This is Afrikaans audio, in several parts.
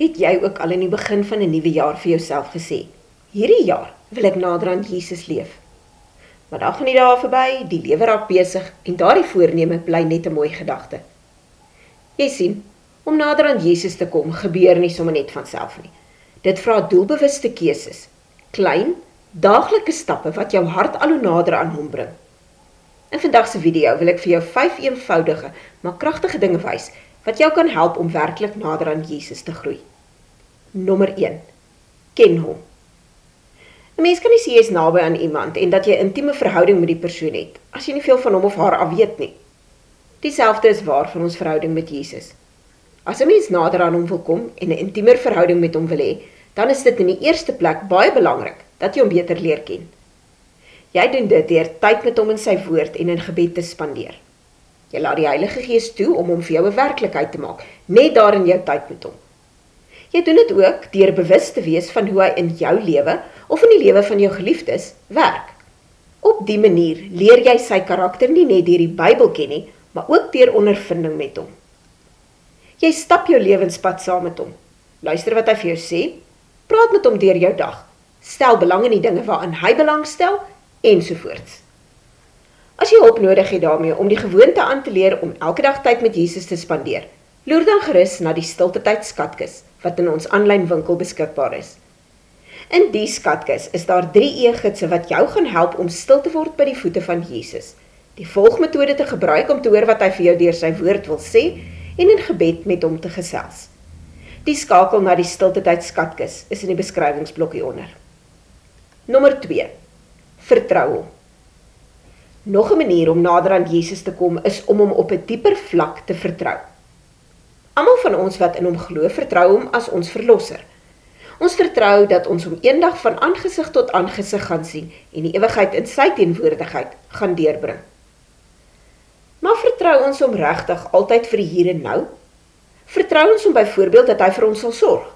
Het jy ook al in die begin van 'n nuwe jaar vir jouself gesê, hierdie jaar wil ek nader aan Jesus leef? Maar dan gaan die dae verby, die lewe raak besig en daardie voorneme bly net 'n mooi gedagte. Jy sien, om nader aan Jesus te kom gebeur nie sommer net van self nie. Dit vra doelbewuste keuses, klein, daaglikse stappe wat jou hart al hoe nader aan hom bring. In vandag se video wil ek vir jou 5 eenvoudige, maar kragtige dinge wys wat jou kan help om werklik nader aan Jesus te groei. Nommer 1. Ken hom. 'n Mens kan nie sê jy is naby aan iemand en dat jy 'n intieme verhouding met die persoon het, as jy nie veel van hom of haar af weet nie. Dieselfde is waar van ons verhouding met Jesus. As 'n mens nader aan hom wil kom en 'n intiemer verhouding met hom wil hê, dan is dit in die eerste plek baie belangrik dat jy hom beter leer ken. Jy doen dit deur tyd met hom in sy woord en in gebed te spandeer. Jy laat die Heilige Gees toe om hom vir jou 'n werklikheid te maak, net daar in jou tyd met hom. Jy doen dit ook deur bewus te wees van hoe hy in jou lewe of in die lewe van jou geliefdes werk. Op die manier leer jy sy karakter nie net deur die Bybel ken nie, maar ook deur ondervinding met hom. Jy stap jou lewenspad saam met hom. Luister wat hy vir jou sê, praat met hom deur jou dag, stel belang in die dinge waarin hy belang stel, ensovoorts. As jy hulp nodig het daarmee om die gewoonte aan te leer om elke dag tyd met Jesus te spandeer, loer dan gerus na die Stiltetyd skatkis, wat in ons aanlyn winkel beskikbaar is. In die skatkis is daar 3 e-gidse wat jou gaan help om stil te word by die voete van Jesus, die volgmetode te gebruik om te hoor wat hy vir jou deur sy woord wil sê, en in gebed met hom te gesels. Die skakel na die Stiltetyd skatkis is in die beskrywingsblok hieronder. Nommer 2. Vertrou hom. Nog 'n manier om nader aan Jesus te kom is om hom op 'n dieper vlak te vertrou. Almal van ons wat in hom glo, vertrou hom as ons verlosser. Ons vertrou dat ons hom eendag van aangesig tot aangesig gaan sien en die ewigheid in sy teenwoordigheid gaan deurbring. Maar vertrou ons hom regtig altyd vir die hier en nou? Vertrou ons hom byvoorbeeld dat hy vir ons sal sorg?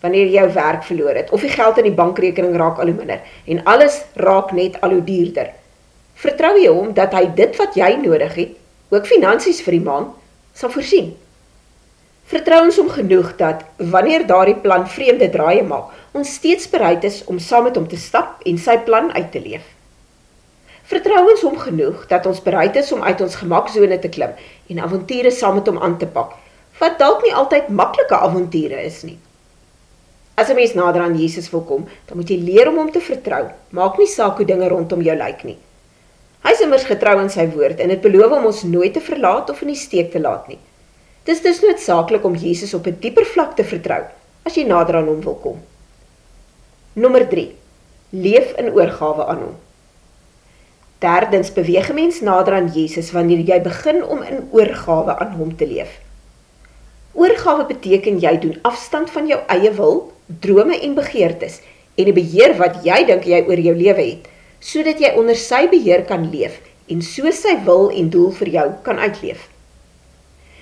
Wanneer jy jou werk verloor het, of die geld in die bankrekening raak al hoe minder, en alles raak net al hoe duurder, vertrou jy hom dat hy dit wat jy nodig het, ook finansies vir die maand, sal voorsien? Vertrou ons hom genoeg dat, wanneer daardie plan vreemde draaie maak, ons steeds bereid is om saam met hom te stap en sy plan uit te leef? Vertrou ons hom genoeg dat ons bereid is om uit ons gemaksone te klim en avonture saam met hom aan te pak, wat dalk nie altyd maklike avonture is nie. As 'n mens nader aan Jesus wil kom, dan moet jy leer om hom te vertrou, maak nie saak hoe dinge rondom jou lyk nie. Hy is immers getrou aan sy woord en het beloof om ons nooit te verlaat of in die steek te laat nie. Dit is dus noodsaaklik om Jesus op 'n dieper vlak te vertrou, as jy nader aan hom wil kom. Nommer 3. Leef in oorgawe aan hom. Derdens beweeg 'n mens nader aan Jesus wanneer jy begin om in oorgawe aan hom te leef. Oorgawe beteken jy doen afstand van jou eie wil, drome en begeertes en die beheer wat jy dink jy oor jou lewe het, sodat jy onder sy beheer kan leef en so sy wil en doel vir jou kan uitleef.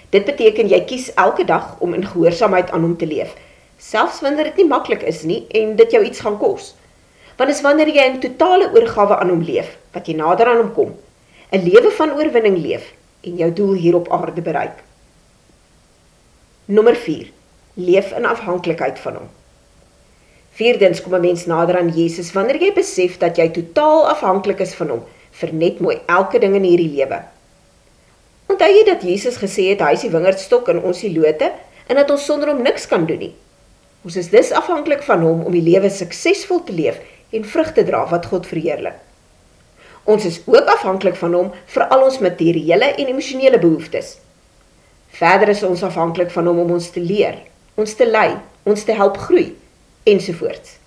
Dit beteken jy kies elke dag om in gehoorsaamheid aan hom te leef, selfs wanneer dit nie maklik is nie en dit jou iets gaan kos. Want is wanneer jy in totale oorgawe aan hom leef, wat jy nader aan hom kom, 'n lewe van oorwinning leef en jou doel hier op aarde bereik. Nommer 4. Leef in afhanklikheid van hom. Vierdens kom 'n mens nader aan Jesus wanneer jy besef dat jy totaal afhanklik is van hom vir net mooi elke ding in hierdie lewe. Onthou jy dat Jesus gesê het hy is die wingerdstok en ons die lote en dat ons sonder hom niks kan doen nie? Ons is dus afhanklik van hom om die lewe suksesvol te leef en vrug te dra wat God verheerlik. Ons is ook afhanklik van hom vir al ons materiële en emosionele behoeftes. Verder is ons afhanklik van hom om ons te leer, ons te lei, ons te help groei, ensovoorts.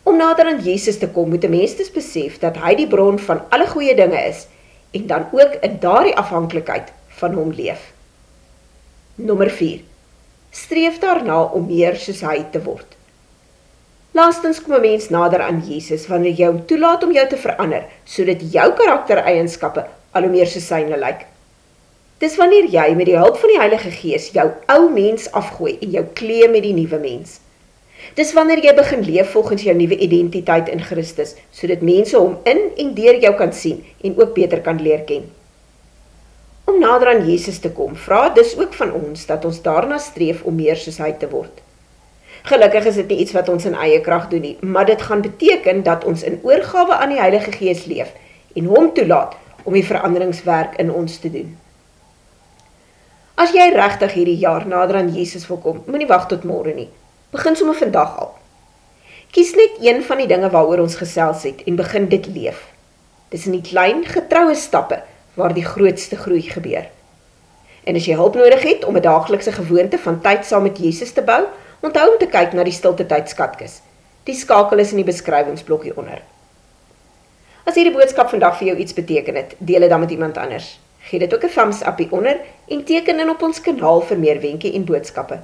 Om nader aan Jesus te kom, moet 'n mens dus besef dat hy die bron van alle goeie dinge is, en dan ook in daardie afhanklikheid van hom leef. Nommer 4. Streef daarna om meer soos hy te word. Laastens kom 'n mens nader aan Jesus wanneer jy hom toelaat om jou te verander, sodat jou karaktereienskappe al hoe meer soos syne lyk. Dis wanneer jy met die hulp van die Heilige Gees jou ou mens afgooi en jou klee met die nuwe mens. Dis wanneer jy begin leef volgens jou nuwe identiteit in Christus, sodat mense hom in en deur jou kan sien en ook beter kan leer ken. Om nader aan Jesus te kom, vra dis ook van ons dat ons daarna streef om meer soos hy te word. Gelukkig is dit nie iets wat ons in eie krag doen nie, maar dit gaan beteken dat ons in oorgawe aan die Heilige Gees leef en hom toelaat om die veranderingswerk in ons te doen. As jy regtig hierdie jaar nader aan Jesus wil kom, moenie wag tot môre nie. Begin sommer vandag al. Kies net een van die dinge waaroor ons gesels het en begin dit leef. Dis in die klein, getroue stappe waar die grootste groei gebeur. En as jy hulp nodig het om 'n daaglikse gewoonte van tyd saam met Jesus te bou, onthou om te kyk na die stilte tyd skatkis. Die skakel is in die beskrywingsblok hieronder. As hierdie boodskap vandag vir jou iets beteken het, deel dit dan met iemand anders. Gee dit ook 'n thumbs up hieronder en teken in op ons kanaal vir meer wenke en boodskappe.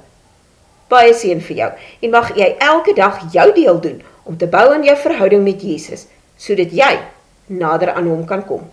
Baie seën vir jou en mag jy elke dag jou deel doen om te bou aan jou verhouding met Jesus, sodat jy nader aan hom kan kom.